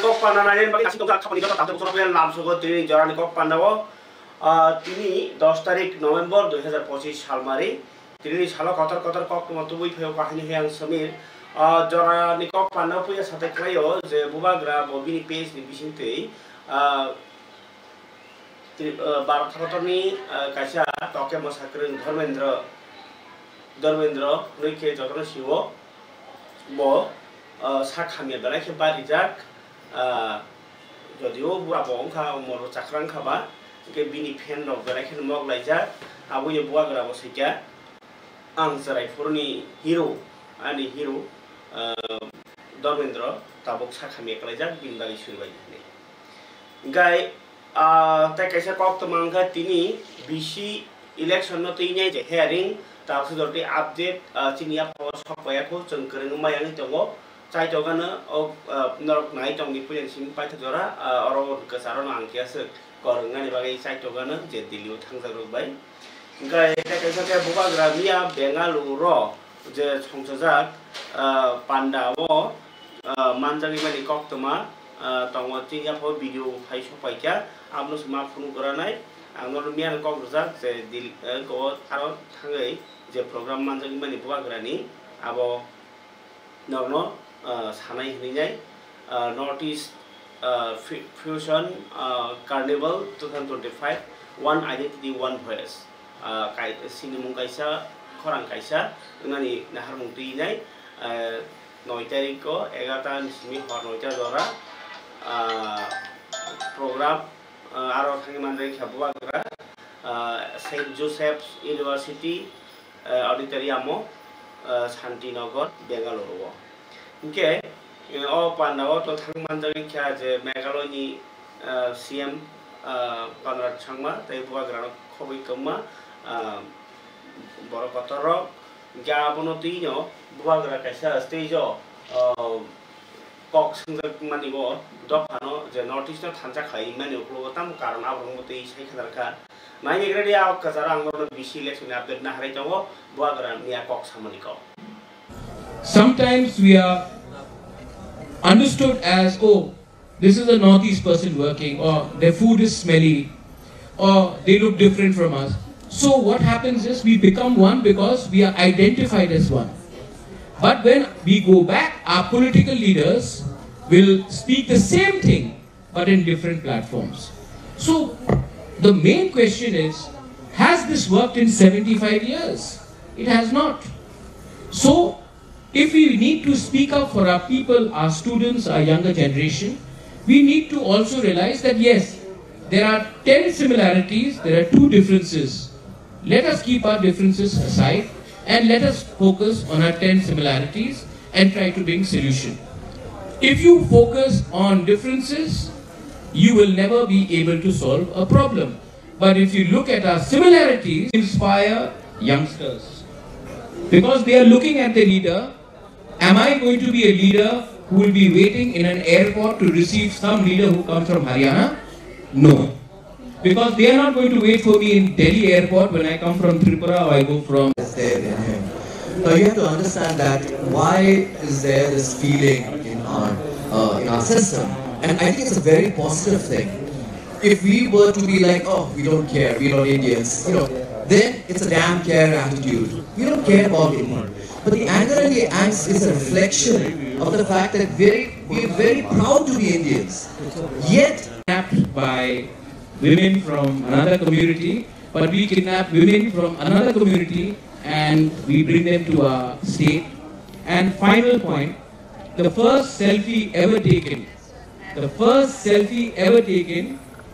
kok pandangan bagi kasih tongkat kapal itu tak terus orang lam suku tiri jarani kok pandawo tini 10 tarik November 2025 salmari tini salah kotor kok matubui pheo kahini yang semir jarani kok pandawo punya sate klayo je bubagra bobini page di bisinte Barat kotor ni kaisa toke masakrin Dharmendra nuike jodoh siwo bo sakhamia dalai ke barijak jodiyo buah bohong kah umur cakran kah ba ke bini pen dok dalai ke mok laijak abu ye buah gerabo sejak ang serai purni hero ani hero Dharmendra tabok sakhamia kelajak bin dalai surbai ni gai tak kaisa kok temangga tini bisi election no tinya je hearing tak sedorti update cinia pos supaya ko cengkering mayang itu go cai jogana norok nai tong di punya simpai tejora orang kesaron angkia se korengan sebagai cai jogana jadi liu tangsa rubai enggak kaisa kayak buka gramia Bengaluru je songsejak Pandawo manjangi mani kok tema tongo cinia pos video fai supaya kya amno semua phone garanai angno mian kok rujak je dil ko aro thangai je program manjangi mani buka grani abo norno sanai hinjai Northeast Fusion Carnival 2025 One Identity One Voice kai sinimung kaisa khorang kaisa ngani nahar mungti nai 9 tarik ko 11 nismi hor 9 dora program aro thangi mandai khabuwa gra Saint Joseph's University Auditorium Shantinagar Bengaluru Oke, Pandawo to thang manjari kya je Meghalaya CM Konrad Changma tai buah gerano khobi kemma boro kotoro ja bono tinyo buah gera kaisa stage kok sengak mani bo dopano je notice no thancha khai mani uklo tam karon abrong moti sai khadarka nai egre dia kazara angor bisi election update na hare jago buah gera nia kok samani ko. Sometimes we are understood as, oh, this is a Northeast person working, or their food is smelly, or they look different from us. So what happens is we become one because we are identified as one. But when we go back, our political leaders will speak the same thing, but in different platforms. So the main question is, has this worked in 75 years? It has not. So if we need to speak up for our people, our students, our younger generation, we need to also realize that yes, there are 10 similarities, there are 2 differences. Let us keep our differences aside and let us focus on our 10 similarities and try to bring solution. If you focus on differences, you will never be able to solve a problem. But if you look at our similarities, inspire youngsters. Because they are looking at the leader. Am I going to be a leader who will be waiting in an airport to receive some leader who comes from Haryana? No. Because they are not going to wait for me in Delhi airport when I come from Tripura or I go from... Now you have to understand that why is there this feeling in our system, and I think it's a very positive thing. If we were to be like, oh, we don't care, we are Indians, then it's a damn care attitude. We don't care about it. But the anger and the angst is a reflection of the fact that we are very proud to be Indians. Yet, kidnapped by women from another community, but we kidnap women from another community and we bring them to our state. And final point, the first selfie ever taken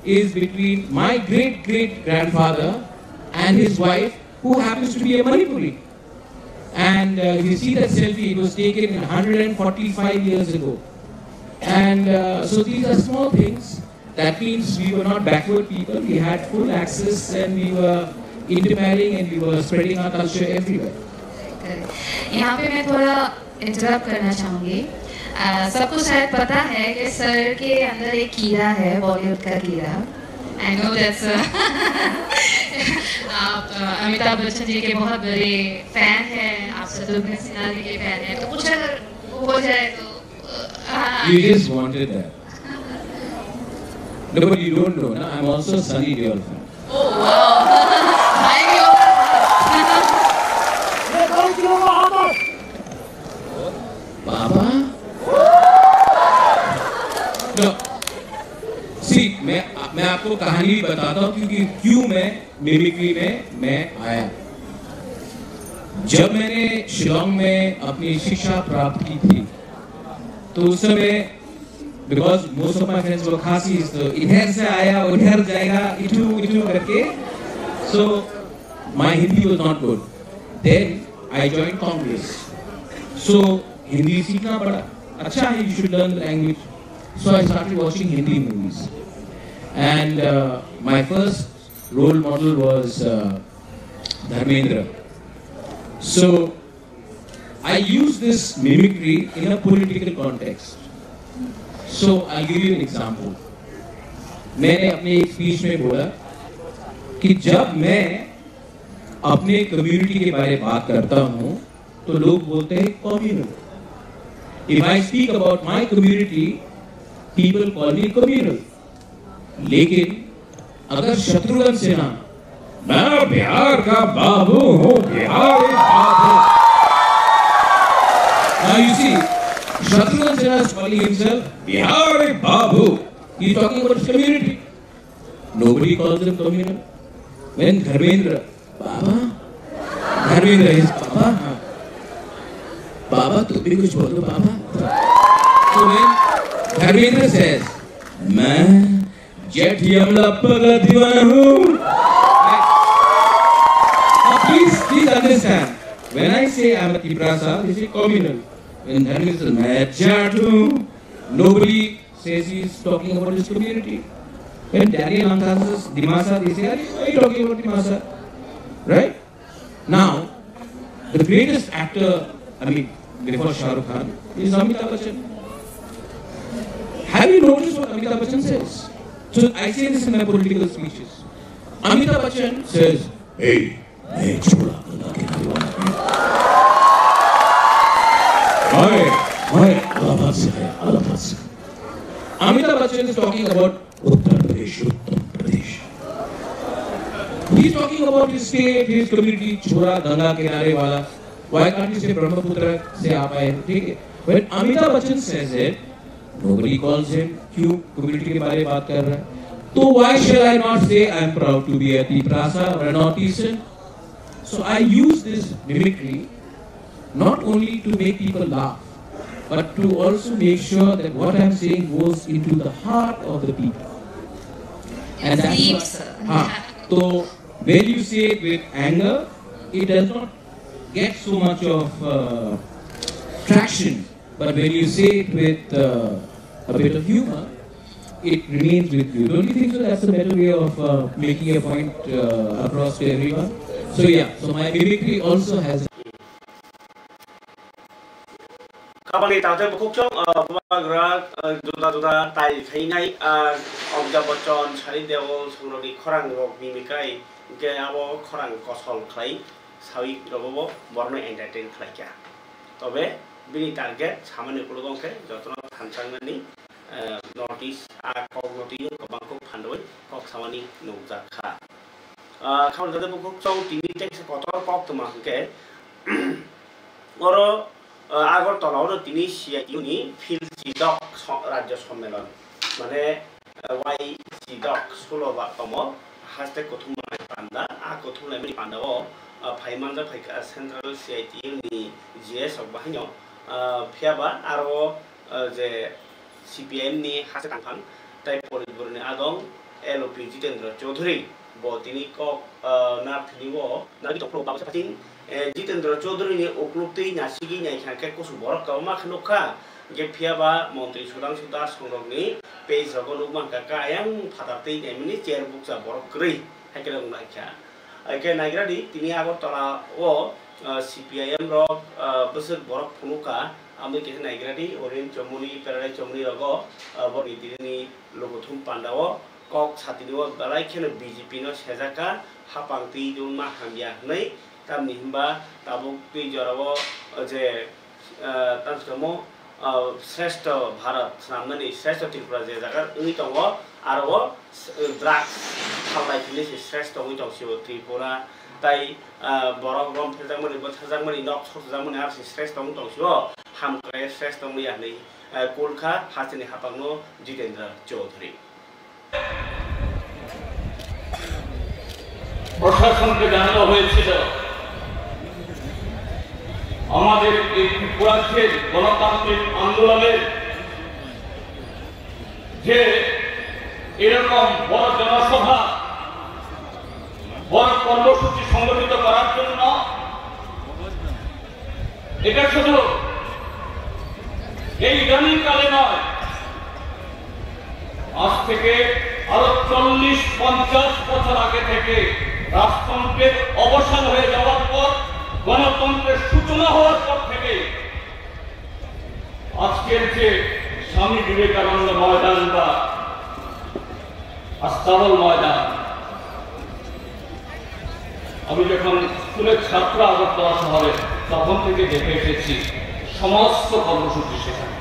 is between my great-great-grandfather and his wife, who happens to be a Manipuri. And if you see that selfie, it was taken 145 years ago. And so these are small things. That means we were not backward people. We had full access and we were intermarrying and we were spreading our culture everywhere. यहाँ पे मैं थोड़ा interrupt करना चाहूँगी। सबको शायद पता है कि सर के अंदर एक कीड़ा है, बॉलीवुड का कीड़ा। I know that's आप अमिताभ बच्चन जी के बहुत बड़े फैन हैं, आप शत्रुघ्न सिन्हा जी के फैन हैं, तो कुछ अगर हो जाए तो You just wanted that. No, but you don't know, na? I'm also a Sunny Deol fan. Oh wow. Thank you. Baba? No. See, मैं आपको कहानी भी बताता हूँ क्योंकि क्यों मैं मिमिक्री में मैं आया। जब मैंने शिलोंग में अपनी शिक्षा प्राप्त की थी, तो उस समय because most of my friends were Khasis, तो इधर से आया उधर जाएगा इटू करके, so my Hindi was not good. Then I joined Congress, so Hindi सीखना पड़ा। अच्छा है, you should learn the language. So I started watching Hindi movies, and my first role model was Dharmendra. So I use this mimicry in a political context. So I'll give you an example. मैंने अपने एक speech में बोला कि जब मैं अपने community के बारे में बात करता हूँ तो लोग बोलते हैं communal. If I speak about my community, people call me communal. लेकिन अगर शत्रुघ्न सिन्हा, मैं बिहार का बाबू हूँ, बिहार एक बाबू। Now you see, Shatrughan Sinha is calling himself Bihar ek Babu. He is talking about his community. Nobody calls him communal. When Dharmendra, Baba, Dharmendra is Baba. Baba, tu bhi kuch bolo, Baba. So when Dharmendra says, मैं जेठ यमला पगला दीवाना हूँ. Now please understand. When I say I'm a Tiprasa, they say communal. When Dharmendra says, मैं जाट हूँ, nobody says he's talking about his community. When Daniel Angkar says Dimasa, they say, why are you talking about Dimasa? Right? Now, the greatest actor, before Shah Rukh Khan, is Amitabh Bachchan. Have you noticed what Amitabh Bachchan says? So I say this in my political speeches. Amitabh Bachchan says, hey, मैं छोड़ा गंगा के नौजवान है, अलाहाबाद से है, अलाहाबाद से। Amitabh Bachchan is talking about Uttar Pradesh. He is talking about his state, his community, छोड़ा गंगा किनारे वाला. Why can't you say Brahmaputra से आप आए? ठीक है. When Amitabh Bachchan says it, nobody calls him. क्यों community के बारे में बात कर रहा है? तो why shall I not say I am proud to be a Tiprasa or a Northeastern? So I use this mimicry not only to make people laugh, but to also make sure that what I am saying goes into the heart of the people. And that's Deep, what, sir. So when you say it with anger, it does not get so much of traction. But when you say it with a bit of humor, it remains with you. Don't you think so? That's a better way of making a point across to everyone. So yeah, so my mimicry also has. Kapag itaw bukukchong bumagra duda tai khainai Amitabh Bachchan Sunny Deol songrokni khorang rok mimikai ke abo khorang kosol khlai sawi robo borno entertain khlaikya. Tobe bini target samane kulogongke jotno thansangmani North East kok noti kobangkok phandoi kok samani nukjakha. Khabar dade bukukchong tini text kotor kok tumangke oro আগরতলাও তিনি সিআইটিউনি field চিডক রাজ্য সম্মেলন মানে Y চিডক 16তম হাস্তে কথুমাই পান্ডা কথুমলাইমানি পান্ডাও ফাইমানজা ফাইকা central সিআইটিউনি GS বাহিনী ফিয়াবা আরো যে CPM নি হাসে কাংফাং তাই পরিবর্তনে আগং এলওপি জিতেন্দ্র চৌধুরী তিনি কক নাথনিও নাগি তপ্লো বাবসা Fatin Jitendra Chaudhary ni uklupti nasigi nyai khangke kosu borok ka ma khnokha ge phiaba montri sudang sudar songrokni page rogo nukman ka ayang phatartei naimini chair buksa borok krei hakela ngakha ake naigradi tini agortala o CPIM rok besek borok phunuka ami ke naigradi orange chomuni paradise chomuni rogo bori tini logothum pandao kok satiniwo balai khene BJP no sejaka hapangti dun ma hambia nei tamni himba tabuk tui jorabo je tansamo श्रेष्ठ भारत नामनानै श्रेष्ठ त्रिपुरा जे जागा उनि दङ आरो drugs खालामनायनि श्रेष्ठ उनि दंसिबो त्रिपुरा ताई बरक गम फेजांमोनि बोथाजांमोनि नक सजांमोनि आरो श्रेष्ठ उनि दंसिबो हामग्राय श्रेष्ठ उनि आनै कलका हासिनि हापांनो जितेन्द्र चौधरी প্রশাসনকে জানানো হয়েছিল আমাদের এই ত্রিপুরার গণতান্ত্রিক আন্দোলনের যে এরকম বড় জনসভা বড় কর্মসূচি সংগঠিত করার জন্য এটা শুধু এই ইদানিংকালে নয়, আজ থেকে আরো 40-50 বছর আগে থেকে রাজতন্ত্রের অবসান হয়ে যাওয়ার পর গণতন্ত্রের সূচনা হওয়ার পর থেকে আজকের যে স্বামী বিবেকানন্দ ময়দান বা আস্তাবল ময়দান, আমি যখন স্কুলের ছাত্র আগরতলা শহরে তখন থেকে দেখে এসেছি সমস্ত কর্মসূচি সেখানে।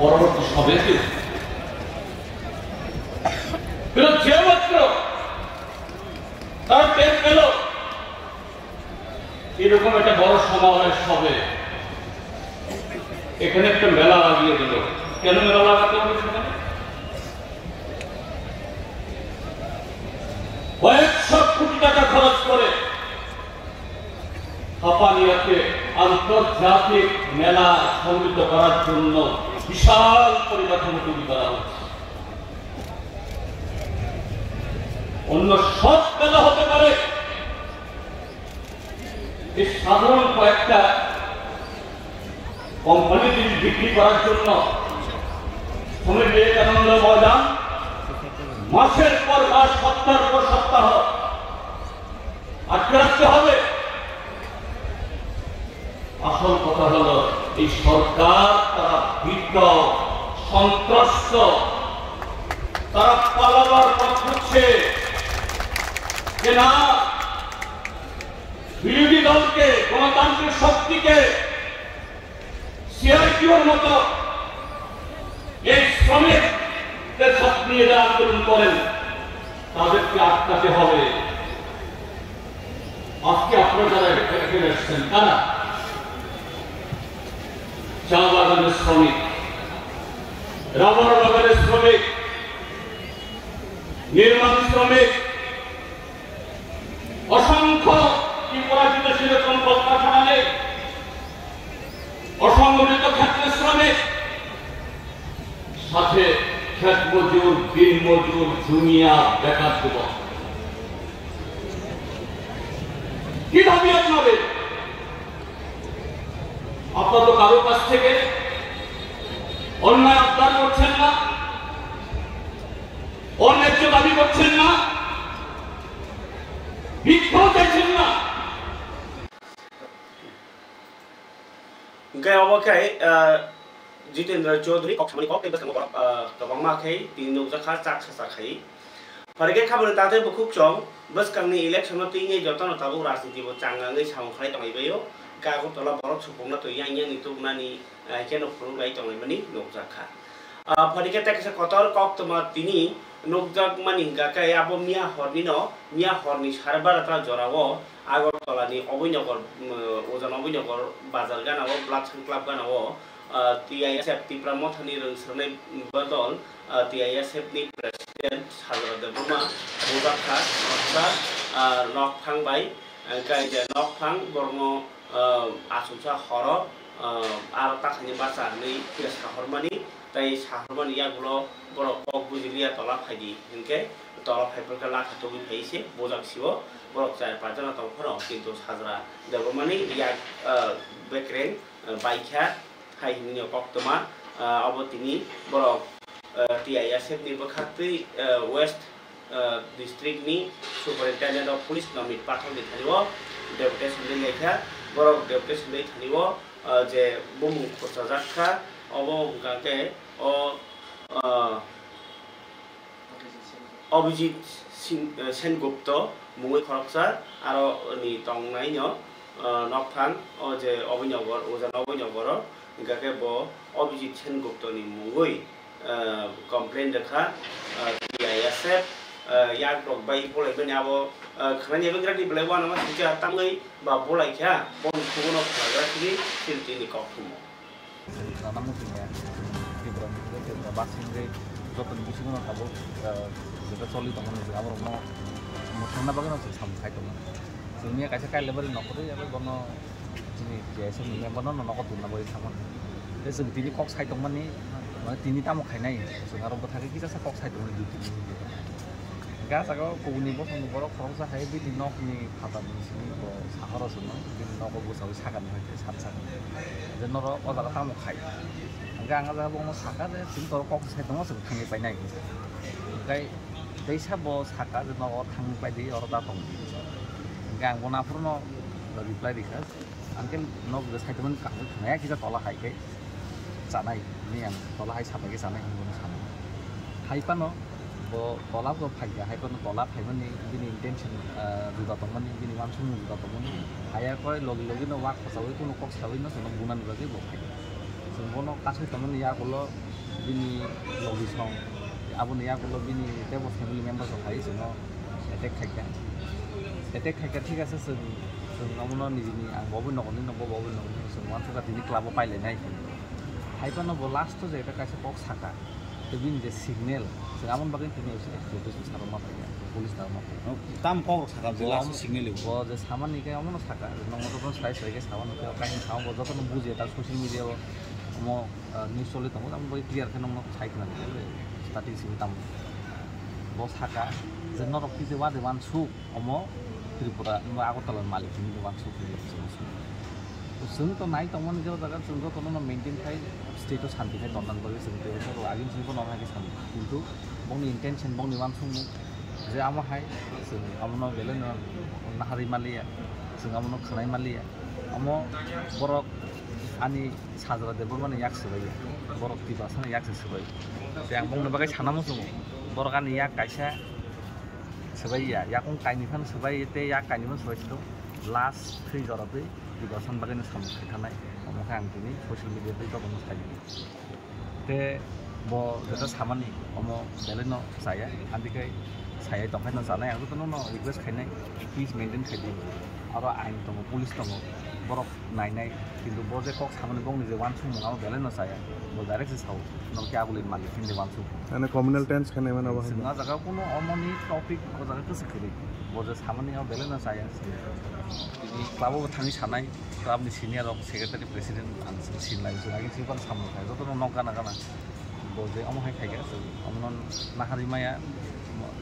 পরবর্তী সবেতে যে মাত্র তার টের পেল এরকম একটা বড় সমাবেশ হবে, এখানে একটা মেলা লাগিয়ে দিল। কেন মেলা লাগাতে হবে? সেখানে কয়েকশো কোটি টাকা খরচ করে হাপানিয়াতে আন্তর্জাতিক মেলা সংগঠিত করার জন্য বিশাল পরিকাঠামো তৈরি করা হচ্ছে। অন্য সব মেলা হতে পারে, এই সাধারণ কয়েকটা কোম্পানি বিক্রি করার জন্য স্বামী বিবেকানন্দ ময়দান মাসের পর মাস, সপ্তাহের পর সপ্তাহ আটকে রাখতে হবে। আসল কথা হলো এই সরকার তারা ভীত, সন্ত্রস্ত, তারা পালাবার পথ খুঁজছে যে না, বিরোধী দলকে, গণতান্ত্রিক শক্তিকে সিআইটিউর মতো এই শ্রমিকদের সাথে নিয়ে যারা আন্দোলন করেন তাদেরকে আটকাতে হবে। আজকে আপনারা যারা এখানে এসেছেন তারা চা বাগানের শ্রমিক, রাবার বাগানের শ্রমিক, নির্মাণ শ্রমিক, অসংখ্য ত্রিপুরাজিত সেরকম কলকারখানা নেই, অসংগঠিত ক্ষেত্রের শ্রমিক, সাথে ক্ষেত মজুর, দিন মজুর, জুনিয়া, বেকার যুবক। কি দাবি আপনাদের? আপনারা তো কারো কাছ থেকে অন্যায় আবদার করছেন না, অন্যায্য দাবি করছেন না, ভিক্ষাও চাইছেন না। Gaya wakai Jitendra Chaudhary kok samani kok tebas kang kabang makai tinu zakha chak sakai parge khabar tate bukuk chong bas kang ni election no tinge jotono tabu rajniti bo changangai samong khlai tongai bayo ka ko tola borok supongna to yang yang itu nani keno phuru gai tongai mani nok zakha parge tak sa kotor kok toma tini nok jak mani ga kai abo mia horni sarbar atra jorawo আগরতলানি অবৈনগর ওজন অবৈনগর বাজার গানাও ব্লাডসান club গানাও TISF Tripura মথানি রংসরনাই বদল TISF नि president সাগর দেববর্মা বুবাখা নকসা নকফাংবাই গাইজা নকফাং বর্ম আসুমসা হর আর তাখানি বাসা नै সাহরমানি তাই সাহরমানি ইয়াগুলো বড় cock বুজিলিয়া তলা ফাইদি ইনকে তলা ফাইফोरखौ लाखा तबि फाइसे बजाकसिबो borok chai pajana tong phoro kintu sajra debormani ya bekren baikha hai hini koktoma abotini borok TISF ni bakhatri west district ni superintendent of police nomit pathon ni thanibo deputation ni lekha borok deputation ni thanibo je bomu kosajakha obo gake o Abhijit Sengupta মুই খরকসা আরো নি টংনাইনো নকথান ও যে অভিনগর ওজান অভিনগর ইনকাকে ব অভিজিৎ সেনগুপ্তনি মুই complain দেখা বিআইএসএফ ইয়াক রকবাই বলাইবেন আবো খানি বেগ্রানি বলাইবো নামা সিজা তাঙ্গই বা বলাইখা বন খুবনো খাগ্রাখিনি সিলতিনি কখুমো নানামু কিনে ত্রিপুরা মিলে বাসিংরে যত বিসিগুলো খাবো যেটা চলি তখন আমার ঠান্ডা বাগান আছে সাম খাইতমोन जोंनिया कायसे कायले बरि नखरै आरो गनो दिनै जेसे मेम्बारनो नखर दुना बरि थामोन बे जों दिनै कक साइदमोननि माने दिनै तामो खायनाय जों आरो बथाके किसा कक साइदमोन दिनै गासागो गुबुननि बसनो बर' खरसा हाय बिदि नखनि फादानि सिनि साहरसो न दिनै नखौ गोसाव सागान होते सात सागान जे नर अजागा तामो खाय आंगा जा बनो सागा जे सिन तर कक साइदमोन जों थांनि पाइनाय ओमफ्राय दैसा ब सागा जे नर थांनि पाइदि अर दा दं gang bona purno reply dikas angkel no the saitemen kang khaya kita tola hai ke sanai ni ang tola hai sabai ke sanai ngone sanai hai pano bo tola go phaiya hai pano tola phaiman ni bini intention duda tomon ni bini wan sum duda tomon haya koi logi logi no wak pasawi kuno kok sawi no sono bunan bagi bo phai sembono kasih tomon ya kulo bini logi song abun ya kulo bini tebo family members of hai sono attack khaya attack खायका ठीक আছে जों नामनो निजिनि आं बबो नगनि न बबो नगनि जों वानसुका दिनि क्लाबो पाइलेनाय हाइपानो ब लास्ट जे एटा कासे पक साका ते बिन जे सिग्नल जों आमन बागै तिनि एसे एक्सप्लोटेशन सारमा पाइया पुलिस दामा ताम पक साका जे लास्ट सिग्नल ब जे सामाननि के आमनो साका नमतो तो साइ साइके सामान के काइन साम ब जतन बुझे ता सोशल मीडिया म न्यूज चले तमो आम बय क्लियर के नमनो साइकना स्टार्टिंग सिम ताम ब साका जे नरक कि जे वादे वानसु अमो त्रिपुरा आगरतला मालिक नि वानसु जों तो नाय तमन जे जागा जों तो न मेंटेन खाय स्टेट शांति खाय दनन बगे जों ते तो आगिन सिखौ न हाय सान किन्तु बंनि इंटेंशन बंनि वानसु जे आम हाय जों आमनो बेलेन नाहारि मालिया जों आमनो खानाय मालिया आम बरक आनि साजरा देबो माने याक सबाय बरक ति बासन याक सबाय जे आं बंनो बागै सानामो जों बरक आनि याक कायसा sebaya yakung kainikan sebaya te yak kainiman sebaya itu last 3 jarabe dibasan bagian sama kanai omong ang tini social media te to bomo sai te bo jeta samani omo beleno saya andikai saya tongkai no sana aku tono no request khainai please maintain khaidi aro ain tomo police tomo borok nainai kintu bo je kok samani bong ni je wan sum ngao beleno saya bo direct se sau no kya boli malik tin de wan sum ana communal tense khane mana ba singa jaga kono omoni topic ko jaga ko sekiri bo je samani ngao beleno saya ini klabo thani sanai club ni senior of secretary president an sin lai so agi sipan samno khai joto no kana kana bo je omo hai khai ga omnon nahari maya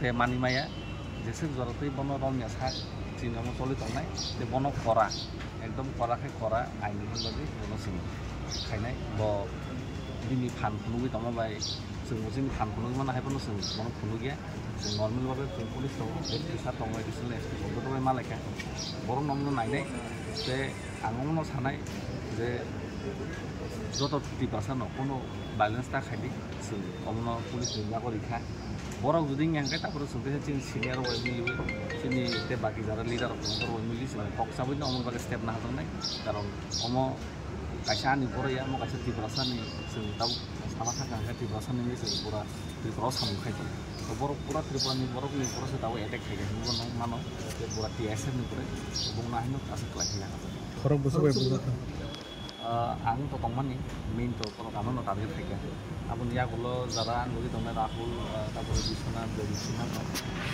te mani maya jese jorotei bono romya sa চিনামো চলি তংনাই যে বন করা একদম করাকে করা আইনি বাদि বন सिं খাইনাই ব দিনি ফান খুনুগি তমা বাই जों मुजिम फान खुनुगि माने हायबो जों बन खुनुगिया जों नर्माल बाबे जों पुलिस दं एसपी दं एडिशनल एसपी बंद मालायका बर नमनो नायनाय जे आंनो सानाय जे যত 50% কোনো ব্যালেন্স তা খাইদি जों अमनो पुलिस नियाको रिखा बरक जुदि यांगे तापर सुबे जों सिनियर वाइ मिलिबे जोंनि ते बाकी जारा लिडार फोर वाइ मिलि जों पक्साबै न अमन बागे स्टेप ना हादोंनाय कारण अमो कायसानि बरया म कायसा 50% जों दाव सामा थाखा 50% नि जों पुरा त्रिपुरा सामखाय बरक पुरा त्रिपुरानि बरकनि पुरासे दाव एटेक खायगोन न मानो ते पुरा टीएसएफ नि पुरा बुंना हिनो कासे क्लाइना खरक बसबाय बुझा आं तो तंगमानि मेन तो कानो न टारगेट थाइका आबुन यागुलो जारा आंगुरि दंना राहुल तापर बिश्वनाथ देविसिना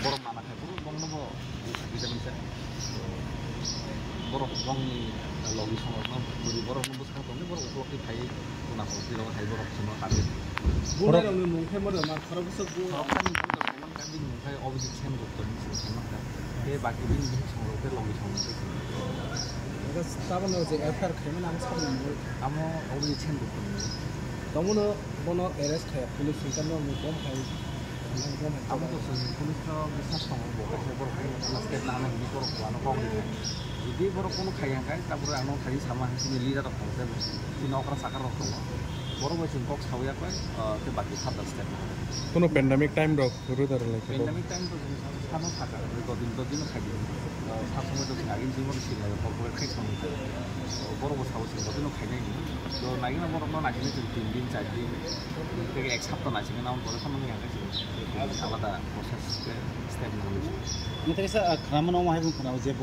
बर माना खाय पुरो बंगनो बिजामिनसा बर बंगनि लबि संरक्षण बुरि बर नबो सा दंनि बर उपलब्धि थाय गुना खरसि रो हाय बर सनो टारगेट बुनायनो नंखाय मदो मा खरक बसबो खरकनि बंगन काबि नंखाय अभिजित सेन गुप्तनि सामना बे बाकी बिन संरक्षण लबि संरक्षण गाबोन जे एफआर खायमोन आं सामनो आमो अभिजित सेन गुप्तनि तमनो बनो एरेस्ट खाय पुलिस निकानो मुकम खाय आमो तो पुलिस रो बिसास दङ बहाय बर स्टेट लाना नि बर खानो पावनि जुदि बर कोनो खायहांखाय तापर आनो खाय सामा हासिनि लिडार दङ जे नखरा साकार दङ বড় বয়স কক সাউয়া কয় তে বাকি ফাদার স্টেপ কোনো প্যান্ডামিক টাইম রক শুরু তার লাগে প্যান্ডামিক টাইম তো সানো থাকা দিনও খাই সব সময় তো আগে জীবন ছিল পরে খাই সামনে বড় বড় সাহস দিনও খাই নাই তো নাইকিনা বড় নাচিনে 3 দিন 4 দিন থেকে এক সপ্তাহ নাচিনে নাম পরে খামানি আগাইছে আলাদা প্রসেস স্টেপ নিয়েছে नोंथाङा एसे खालामनो माहाय बुं खोनाव जे ब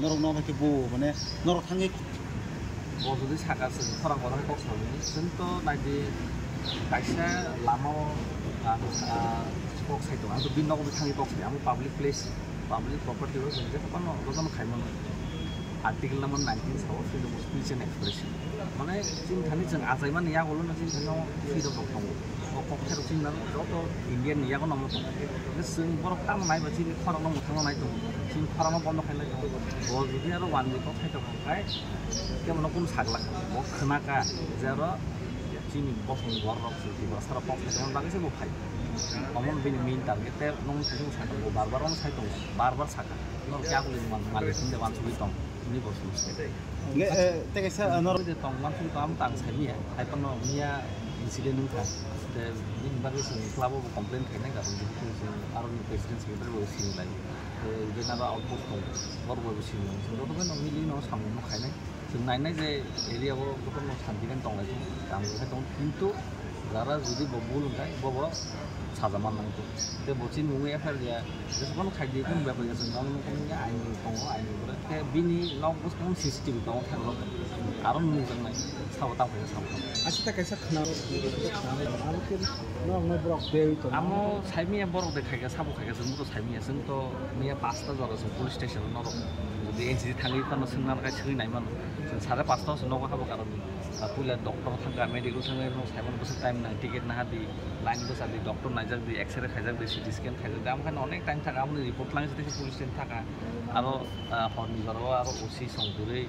नरक नबाखि बु माने नरक थाङि बजुदि सागासो खरां बराय कक सावनि जोंथ' नायदि कायसा लामाव कक साइड दं आंथ' बिननाव थाङि कक साइड आं पाब्लिक प्लेस पाब्लिक प्रपर्टी हो जों जे खपान गोजान खायमोन आर्टिकल नम्बर 19 साव freedom of speech and expression माने जों थानि जों आजायमा निया गलो ना जों थानाव फ्रीडम दं कक साइड जों ना जत इन्डियान नियाखौ नाम दं जों बर काम नायबा जों खरां नाव थांनो नाय दं जों खरां बन्द खायनाय दं बजुदि आरो वान वीक साइड दंखाय केमन कोन सागला ब खोनाका जेरो जोंनि बसनि गररक जुदि सारा कक साइड बागैसो बखाय अमन बिनि मेन टारगेट ते नों जों साइड दं बार-बार on साइड दं बार-बार साका नों क्या बोले मालिक दे वान सुबि दं नि बसनि ले तेगैसा नरक जे दं वान सुबि काम तां साइनिया हाइपन मिया इंसिडेंट नोंखा दा बिनि बागै जों क्लाबाव कमप्लेन खायनाय गाबोन जों आरो प्रेसिडेन्ट सेक्रेटारि बो सिनलाय जेनाबा आउटपोस्ट दं बरबो सिनलाय जों दथ' मिलि न सामनो खायनाय जों नायनाय जे एरियायाव गोबां सान्थिगोन दंलाय दामगाय दं खिन्थु जारा जुदि बबुल ओंखाय बब साजामान नांगौ ते बचिन मुङै एफआर गया जेसेबां खायदि कोन बेबो जों गाव नखरनि आइन दङ आइन बरे ते बिनि नाव गोबां सीसीटीवी दङ थांलो आरो नुजोंनाय साव ताफाय साव आसि ताकैसा खाना आरो के न ब्रक दे तो आमो साइमिया बरक देखायगा साबो खायगा जोंथ' साइमिया जोंथ' मैया 5टा जरा जों पुलिस स्टेशन न जुदि एनसीसी थाङै थानो सोंनानै सोलिनायमोन जों 5:30 नगो हाबो कारन पुलिस डक्टर थांगा मेडिकल थाङै न साइमन बसो टाइम ना टिकेट ना हादि लाइन बसा दि डक्टर नायजाक दि एक्सरे खायजाक दि सिटी स्कैन खायजाक दाम खान अनेक टाइम थाका आमनि रिपोर्ट लाङै दि पुलिस स्टेशन थाका आरो हरनि बाराव आरो ओसी संगुरै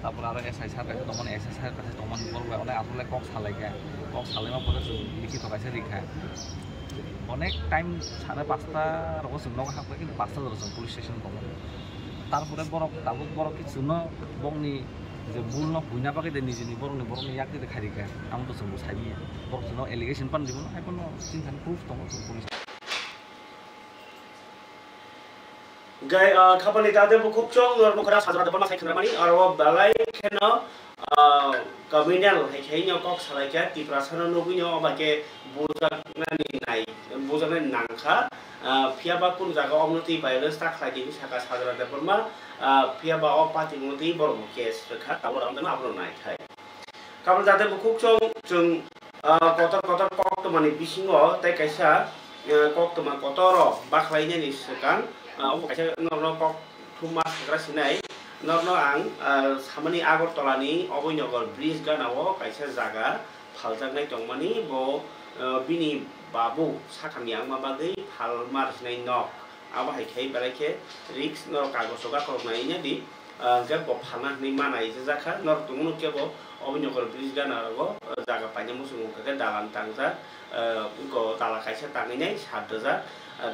तापर आरो एसआई सार कासे दमन एसआई सार कासे दमन बरबाय अनेक आफले कक सालायगा कक सालायमा परे जों लिखित कासे रिखा अनेक टाइम 5:30 रग जों नगो हाबो किन्तु 5टा जरा जों पुलिस स्टेशन दङ तारपरे बरक दाबो बरक कि जुनो बंनि जे बुलनो हुइना बाके दे निजिनि बरनि याक दे खारिका आं तो जों साइमिया बरक जुनो एलिगेशन पान दिबो आइपन सिन खान प्रूफ दङ जों पुलिस गाय खापनि दादे बुकुप चों नर मुखरा साजरा दपन साइ खनमानि आरो बालाय खेनो कमिनाल हाइखाइनो कक सालायका तिप्रासना नगुइनो बाके बोजानानि नाय बोजानानि नांखा फियाबा कुन जागा अमनति भाइरास ताखलायदि साका साजरा दपनमा फियाबा अ पाति मुति बरम केस रखा तावर आमदना आपनो नाय थाय खापनि दादे बुकुप चों जों कतर कक माने बिसिङो ताइ कायसा कक मा कतर बाखलायनानि सकान कायसा नरनो कक थुमा साग्रा सिनाय नरनो आं सामानि आगरतलानि अबयनगर ब्रिज गानाव कायसा जागा फालजानाय दंमानि ब बिनि बाबु साखानि आं माबागै फाल मारसिनाय नक आबा हायखाय बालायखे रिक्स नर कागजगा करनायनि दि जे ब फाना नि मानाय जे जाखा नर तुमनु केबो अबयनगर ब्रिज गानाव जागा पाइने मुसुमु के दालान तांजा उको दाला कायसा तांगिनाय सादजा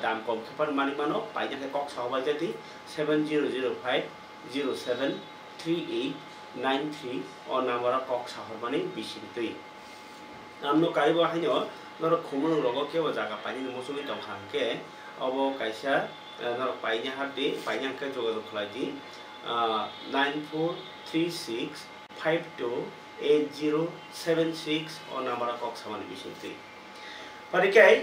दाम कम खेपान मानि मानो पाइने कक सावबाय जदि 7005073893 अ नाम्बारा कक साहरमानि बिसिंतै आमनो काइबो हाइनो नर खुमनु लगो केबो जागा पाइने मुसुमि दंखांके अबो कायसा नर पाइने हादि पाइने के जोगाजोग खालायदि 9436528076 अ नाम्बारा कक सामानि बिसिंतै परिकै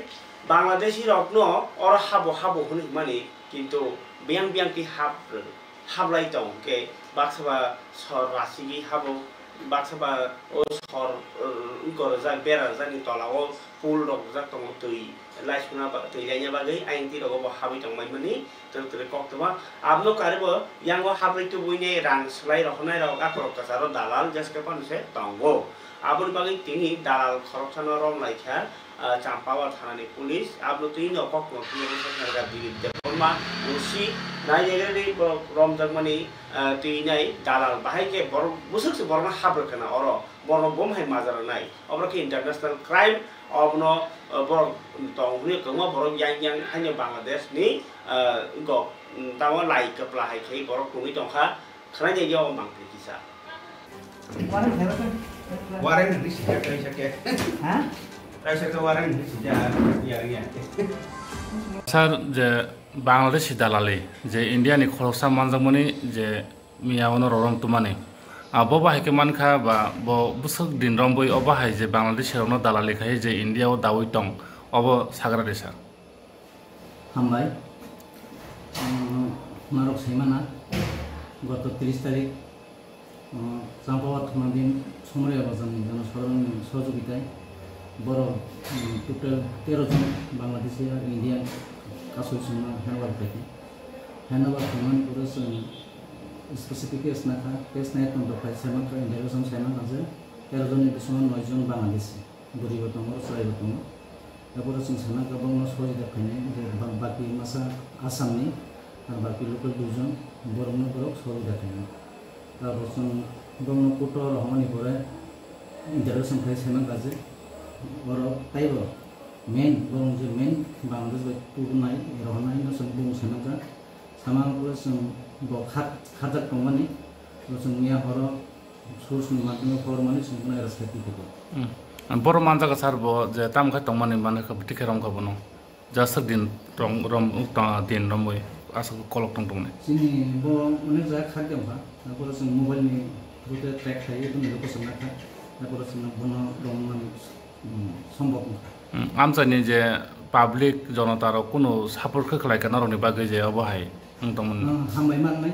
बांलादेशी रत्न और हाबो होनो माने किन्तु बियां की हाबलाय दं के बाक्सबा सर रासिबि हाबो बाक्सबा ओ सर उगर जा बेरा जानि तलाव पुल रक जा दं दै लाइसना दैलायना बागै आइनति रगबो हाबै दंमाय माने तोरे कक्तबा आबनो कारेबो यांगो हाबैतो बुइने रां सलाय रखनाय रक आकरक कासारो दालाल जसके पनसे दंगो आबन बागै तिनि दालाल खरकसाना रम लाइखा चांपावा थानानि पुलिस आपनो तीन कक नथिनो सरकार बिरुद्ध फरमा उसी नायगेरे रमजगमानि तीनाय दालाल बाहायके बर बुसुकसे बरना हाब्रकना अर बर बमहाय माजार नाय अब्रके इंटरनेशनल क्राइम अबनो बर तंगनि कमा बर yang हाने बांलादेश नि गो तावा लाई कपला हायखे बर कुनि दंखा खनाय जायगायाव मांगति किसा Warang di sini kayak sakit. Hah? Kayak sakit warang di sini ya. Sir, je Bangladesh dalali, je India ni kholosa manjamani je miyawono rorong tumani. Abo bahai ke mankha ba bo busuk din romboi obahai je Bangladesh rono dalali khai je India o dawai tong obo sagra desa. Hambai. Marok Semana গত 30 তারিখ চাম্পাওয়াত থানাধীন সমরে আবাসন জনসাধারণ সহযোগিতায় বড় total 13 জন বাংলাদেশি আর Indian কাসুল সঙ্গে handover থেকে handover খামান পুরো স্পেসিফিক কেস না খা কেস নাই তো দফাই সেমান তো ইন্টারভিউশন সেমান আছে 13 জনের পিছনে 9 জন বাংলাদেশি গরিবতম সহায়তম তারপরে সেনা গবং সহযোগিতা খাইনে বাকি মাসা আসামনি আর বাকি লোকাল দুজন বরং বরক সহযোগিতা খাইনে তারপর বরং কোটো রহমানি পরে ইন্টারভিউশন খাই সেমান কাজে বড় তাই বড় মেন বরং যে মেন বাংলাদেশ টুর নাই রহনাই না সব বং সেনাকা সামাপুরে খাজাক টমানি মিয়া হর সুরসুনি মাধ্যমে হর মানে সম্পূর্ণ রাস্তাটি থেকে বড় মানজাga sarbo je tam kha tongmani mane kha tike rom kha bono jasar din rom din romoi asa kolok tong tong ne sini bo mane ja khadem ha tapore sing mobile ni rute track khai dum ko samna kha tapore sing bono rom mane সম্ভব আমজানি যে public জনতার কোনো support খাই কেন রনি বাগে যে অবহাই তমন হামবাই মাননাই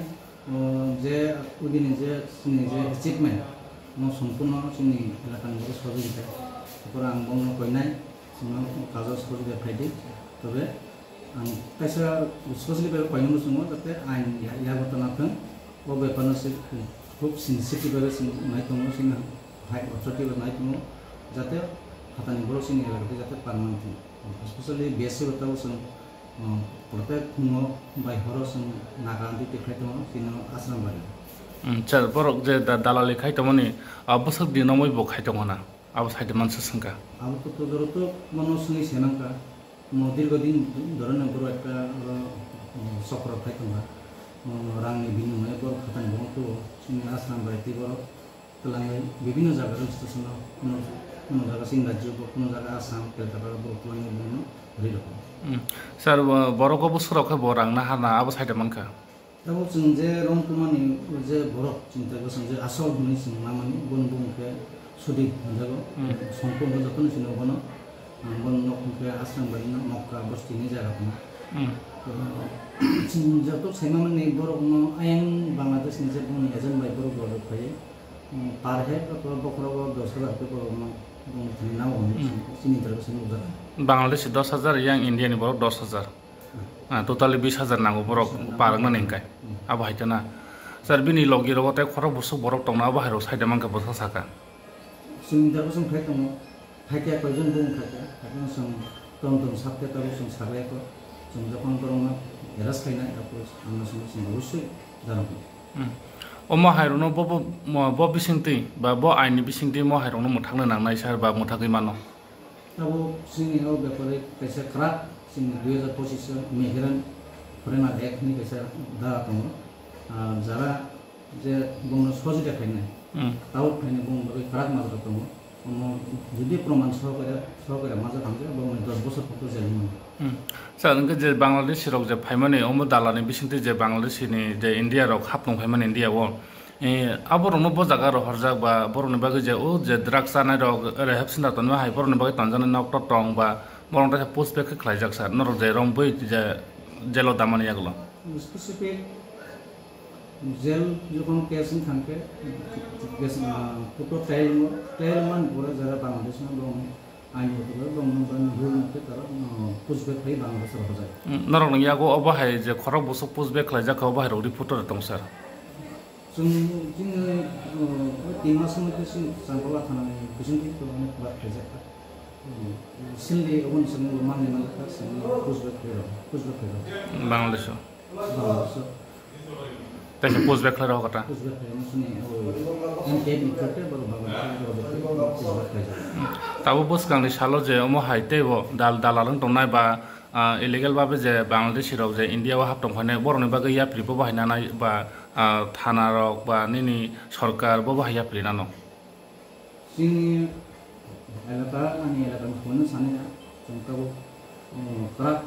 যে উদিনে যে সিনি যে অ্যাচিভমেন্ট সম্পূর্ণ চিনি এলাকার মধ্যে সহযোগিতা তারপরে আং বঙ্গ কইনাই কাজের সহযোগিতা ফাইদি তবে আং কাইসা স্পেশালি কইনো সঙ্গে যাতে আইন ইয়াগত নাথেন ও ব্যাপারে খুব সেন্সিটিভভাবে নাই দङ সিনি হাই অথরিটি নাই দङ যাতে হাতানি বড় সিনি এলাকাতে যাতে পারমানেন্ট স্পেশালি বিএসসি হতাও जों প্রত্যেক ফুङाव বাই হর जों নাগান্দি টেখাই দङ সিনি আশ্রম বাড়ি চল বরক যে দালালি খাই তমনি বসক দিনমই ব খাই দङনা আব সাইতে মানস সংকা আব তো দরত মনসনি সেনাকা দীর্ঘদিন ধরে বড় একটা চক্র খাই দङা রাংনি বিনিময়ে বড় খাতানি দङ তো সিনি আশ্রম বাড়িতে বড় তলাঙ্গাই বিভিন্ন জায়গার স্টেশন কোনো জায়গা সিং রাজ্য কোনো জায়গা আসাম কলকাতা বড় তলাঙ্গাই বিভিন্ন রকম স্যার বড় বছর বরাং না হানা আব সাইতে মানকা তারপর যে রং কুমানি যে বরফ চিন্তা করছেন যে আসল গুণী নামানি বন বুমকে সুদী যাবো সম্পূর্ণ যখন ছিল বন বন নখকে আশ্রম বাড়ি মক্কা বস্তিনি জায়গা যত সাইমানি বরফ আইন বাংলাদেশ নিজে বুনি এজন বাই বরফ বরফ পাই পার হেড বকরাব 10,000 টাকা বরফ নাও চিনি ইন্টারভিউশন বাংলাদেশ 10,000 ইয়াং ইন্ডিয়ানি বরফ 10,000 totally 20,000 nango borok parang nan engkai abo haitana sar bini logi rogote khoro busu borok tongna abo hairo saida mangka bosa saka singdar song khai tong haikya kojon bung khaka hakon song tom sapte taru song sagle ko song jokon korona eras khaina tapos amna song obosshoi janabo omo hairono bo bisingti ba bo aini bisingti mo hairono muthangna nangnai sar ba muthagui mano tabo singi o bepare kaisa kharak sing 2025 মেহেরান ফরেনা একনি কাছে দা তম যারা যে বঙ্গ সহযোগিতা খাইনা তাও খাইনা বঙ্গ খারাপ মাজা তম যদি প্রমাণ সহকারে মাজা থামছে বঙ্গ 10 বছর পর্যন্ত জেলমান স্যার নকে যে বাংলাদেশ রক যে ফাইমানে ওমো দালানি বিসিনতে যে বাংলাদেশনি যে ইন্ডিয়া রক হাপনং ফাইমানে ইন্ডিয়া ও আবরনো ব জায়গা র হরজাক বা বরনি বাগে যে ও যে ড্রাগস আনাই রক রে হেপসিনা তনমা হাই বরনি বাগে তনজানা নকট টং বা বরংটা পোস্ট ব্যাক খাইজাক স্যার নর যে রংবই যে জেলো দামানি আগলো স্পেসিফিক জেল যখন কেসিং থাকবে কেস ফটো ট্রায়াল মান বড় যারা বাংলাদেশ না দং আইন হতো দং দং ভুল মতে তারা পোস্ট ব্যাক খাই বাংলাদেশ রহ যায় নর ইয়াগো অবহাই যে খরক বসু পোস্ট ব্যাক খাইজাক অবহাই রদি ফটো দং স্যার जों 3 मास मध्य चांपावा थाना बिसिंति तो अनेक बार खाइजाक सिल्ली ओन संग माने मालका संग पोस्ट ब्याक बांग्लादेश तासे पोस्ट ब्याक खरा कटा पोस्ट ब्याक सुनि एमके बिखते बर बांग्लादेश ताबो बस गांनि सालो जे अमो हाइते बो दालालंग तंनाय बा इलीगल बाबे जे बांग्लादेश रक जे इंडिया वा हापटं फाने बरनि बागे या प्रिपो बाहायनानाय बा थाना रक बा निनि सरकार बो बाहाया प्रिनानो जोंनि एलाका आंनि एलाकानिखौनो सानैया जों गाव खराब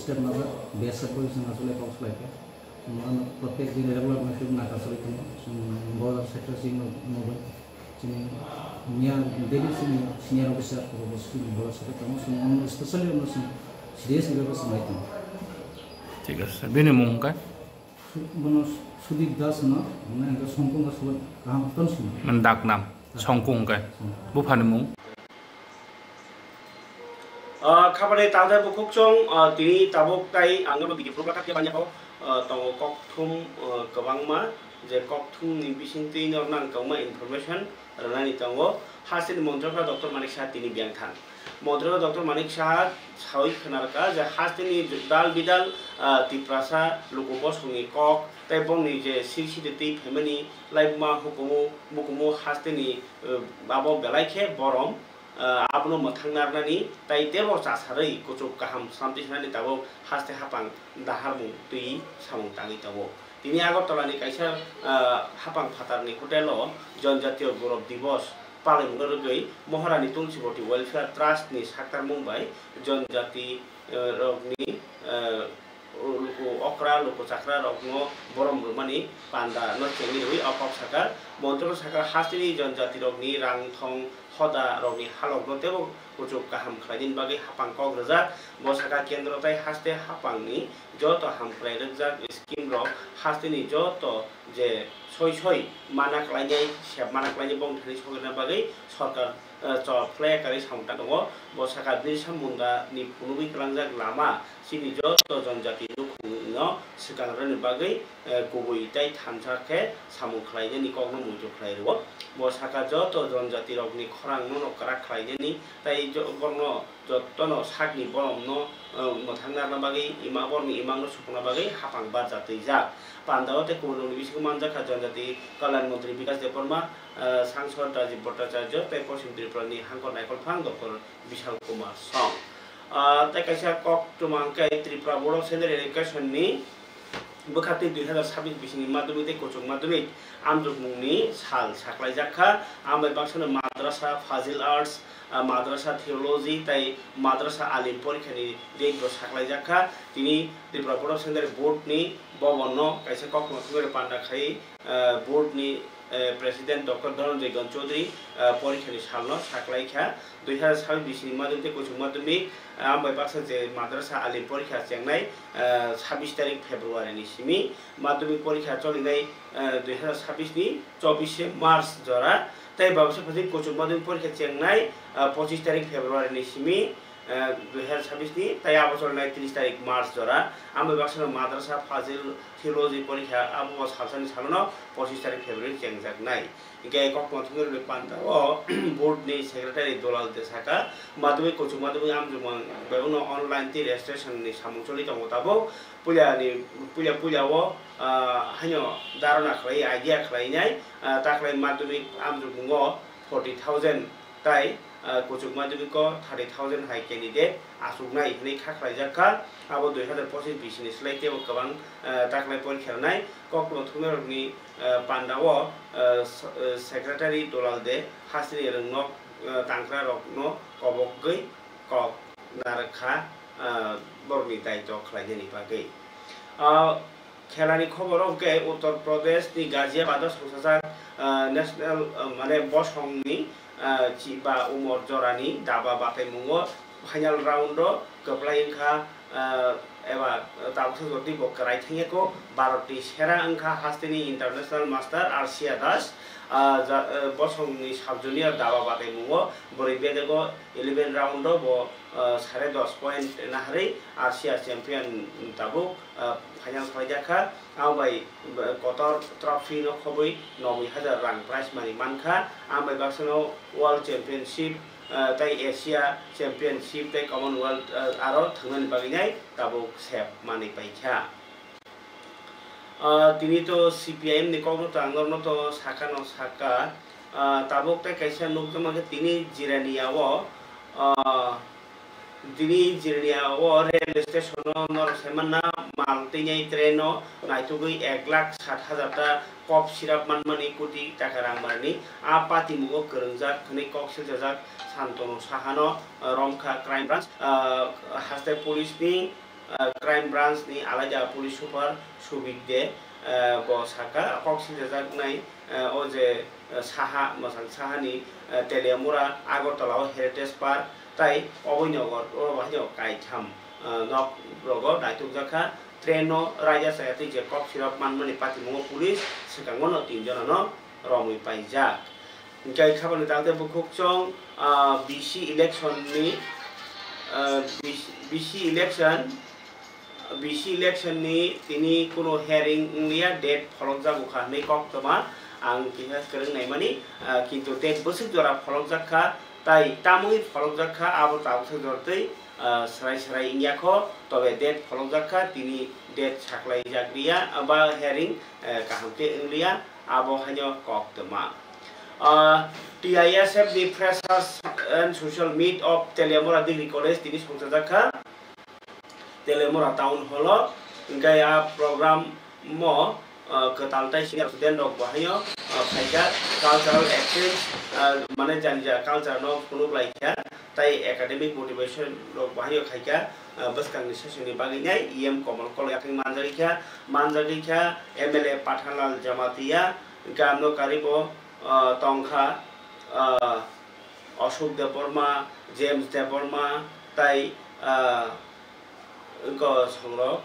स्टेप नाजा बेसादखौ जों आसले पावस्लायखो जों प्रत्येक दिन रेगुलार माइफोर नागासलिखौ जों बर्डार सेक्टर जों नुबाय जों मिया डेली जों सिनियर अफिसार बस्तु बर्डार सेक्टर जों स्पेशली जों सिरियास लेभेल समायतो ঠিক আছে बेनि मुं का बनो सुदीप दास ना मैं संकुंग का सब काम तन सुन मन दाग नाम संकुंग का बुफानि मुं खाबारे ताजा बुकुकचों दिनी ताबुक ताई आंगनो बिदि प्रब्ला काके बान्याखौ तंग ककथुम गोबांमा जे ककथुम नि बिसिंति नरनां गावमा इनफरमेशन रनानि तंगो हासिल मन्त्रफ्रा डॉक्टर मानिक शाह दिनी बियांथां मन्त्र डॉक्टर मानिक शाह सावै खनारका जे हासिलनि दाल बिदाल तिप्रासा लुकुबो संनि कक ताइ बंनि जे सिलसिदति फेमिनि लाइफमा हुकुमु हासिलनि बाबो बेलाइखे बरम आपनो मथांनारनानि ताइ देबो चासारै कुचुक गाहाम सामतिसनानि ताबो हास्ते हापां दाहारमु तुइ सामुं ताङि ताबो दिनै आगरतलानि काइसा हापां फातारनि हटेलो जनजातीय गौरव दिवस पालननो रगै महारानी तुलसीबती वेलफेयर ट्रास्टनि साक्तार मुंबाई जनजाति रगनि लुको अक्रा लुको चाक्रा रगनो बरम रुमानि पान्दा नचेंनि रुइ अकप साका मन्त्र साका हास्तिनि जनजाति रगनि रांथं हदा रगनि हालगनो तेबो कुचुक गाहाम खालायनि बागै हापां कग्रजा बसाका केन्द्र ताइ हास्ते हापांनि जत हामख्लाय रगजाक स्किम रग हास्तिनि जत जे सय माना खालायनाय सेब माना खालायनाय बंथानि सगना बागै सरकार फ्लायकारि साउन्टा दङ बसाका बिरसा मुन्डानि फुनुबि खालामजाक लामा सिनि जत जनजाति लुखुनो सिगांरनि बागै गुबै ताइ थामसाखे सामु खालायनायनि कग्न मुजु खालायरो बसाका जत जनजाति रगनि खरां न करा खालायनायनि ताइ बर्न जतन सागनि बरमनो मथांनारना बागै इमा बरनि इमांनो सुखना बागै हापां बाजातै जा पान्दावते कुलुनि बिसिखौ मानजाखा जनजाति कल्याण मन्त्री विकास देवबर्मा सांसद राजीव भट्टाचार्य ताइ पश्चिम त्रिपुरानि हांखर नायकलफां डक्टर विशाल कुमार सं ताइ काइसा कक तुमांकै त्रिपुरा बोर्ड अफ सेकेन्डारि एडुकेसननि बोखारनि 2026 बिसिनि माध्यमिक कोचुक माध्यमिक आमजुक मुंनि साल साख्लाय जाखा आमै बाक्सानो माद्रासा फाजिल आर्ट्स माद्रासा थियोलॉजी ताइ माद्रासा आलिम परीक्षानि डेट साख्लाय जाखा दिनै त्रिपुरा बोर्ड अफ सेकेन्डारि बोर्डनि भवननो काइसा कक मथुगरे पान्डा खाइ बोर्डनि प्रेसिडेंट डॉक्टर धनंजय गण चौधरी परीक्षानि सालनो साख्लायखा 2026 बिसिनि माध्यमिक कोचुक माध्यमिक आमै बाक्सा जे माद्रासा आलिम परीक्षा चेंनाय 26 तारिख फेब्रुवारिनि सिमी माध्यमिक परीक्षा चलिनाय 2026 नि 24 मार्च जरा ताइ बावैसो फजि कोचुक माध्यमिक परीक्षा चेंनाय 25 तारिख फेब्रुवारिनि सिमी 2026 नि ताइ आबसरनाय 30 तारिख मार्च जरा आमै बाक्सा माद्रासा फाजिल थियोलॉजी परीक्षा आबो सालसानि सालनो 25 तारिख फेब्रुवारि चेंजाकनाय गे कक मथुगरे पान्दा बोर्डनि सेक्रेटारि दलाल देसाका माध्यमिक कोचुक माध्यमिक आमजुमन बेउनो अनलाइन ति रेजिस्ट्रेशननि सामुचलि दङ ताबो पुलियाव हायो दारना खालाय आइडिया खालायनाय ताख्लाय माध्यमिक आमजुमो 40,000 ताइ कोचुक माध्यमिक 30,000 हाई कैंडिडेट आसुगनाय हनै खाख्लाय जाखा आबो 2025 बिसिनि स्लाइटेबो गोबां ताख्लाय परीक्षा नाय कक मथुगरनि पान्डाव सेक्रेटारि दलाल दे हासिनि रंनो तांख्रा रकनो कबगै कक नारखा बरनि दायित्व खालायनायनि बागै खेलानि खबराव के उत्तर प्रदेश नि गाजियाबाद संसाजाक नेशनल माने बसंनि चिबा उमर जरानि दाबा बाथाय मुङो फाइनाल राउन्ड गोप्लायखा एबा ताबसो जति बकराय थेंगेको भारतनि सेरा अंखा हास्तिनि इंटरनेशनल मास्टर आरसिया दास बसंनि साब जूनियर दाबा बाथाय मुङो बोरै बेदेगो 11 राउन्ड बो 10.5 पॉइंट नाहरै आरसिया चैंपियन ताबु फाइनाल खालायजाखा आमबाय कतर ट्रफी न खबै 90,000 रां प्राइज मानि मानखा आमबाय बाक्सनो वर्ल्ड चैंपियनशिप ताइ एशिया चैंपियनशिप ताइ कमनवेल्थ आरो थांनानै बागैनाय ताबु सेप मानि पाइखा दिनै तो सीपीआईएम नि कग्नो तांगरनो तो साका न साका ताबुक ताइ काइसा नुकजमाके दिनै जिरानियाव তিনি জিরনিয়া ও রেল স্টেশন নর সেমানা মাল টিনাই ট্রেন নাইতুগৈ 1,60,000 টা কপ সিরাপ মানমানি কোটি টাকা রাংমানি आ पाति मुगो गोरोंजाक खनै कक्सिल जाजाक सान्तनु साहानो रमखा क्राइम ब्रांच हास्ते पुलिस नि क्राइम ब्रांच नि आलादा पुलिस सुपार सुबिदे bo saka कक्सिल जाजाक नाय ओ जे साहा मसाल साहानि टेलियामुरा आगरतलाव हेरिटेज पार्क ताई अबयनगर ओ बाहायनो काइथाम नक रगो दायतुकजाखा ट्रेनो राजा सायाति जे कक्सिराप मानमानि पाति मुगो पुलिस सिकांगनो 3 जननो रमै पाइजाक गाय खाबानो दालते बुखुकचों बीसी इलेक्शन नि बीसी इलेक्शन नि तिनी कोनो हेरिंग लिया डेट फलक जागुखा नै कक्तमा आं किहा करं नायमानि किन्तु डेट बसुक जरा फलक जाखा ताई तामुइ फलक जाखा आबो ताबसे जरतै सराय सराय इंयाखो तबे डेट फलक जाखा तिनी डेट साखलाई जागरिया बा हेरिंग काहंके इंलिया आबो हायो कक्तमा TISF the Freshers and Social Meet of Telemora Degree College tini songchajaka Telemora Town Hall gaya program mo ketaltai senior student rok bahayo phaika cultural exchange mane janija culture no kuno laika tai academic motivation rok bahayo khaika baskang ni session ni baginai EM Komal College aking manjarika MLA Pathanlal Jamatia gamno karibo tongkha Ashok Debbarma James Debbarma তাই সংরক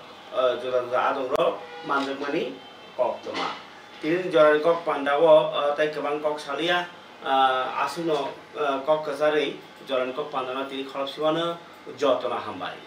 জোড়া আদর মানজমানি কক্তমা তিনি জরার cock পান্ডাও তাই গোबां cock সালিয়া আসিনো cock কাজাरै জরান cock পান্ডানা তিনি খরবসিবাनो যতনা হামবাय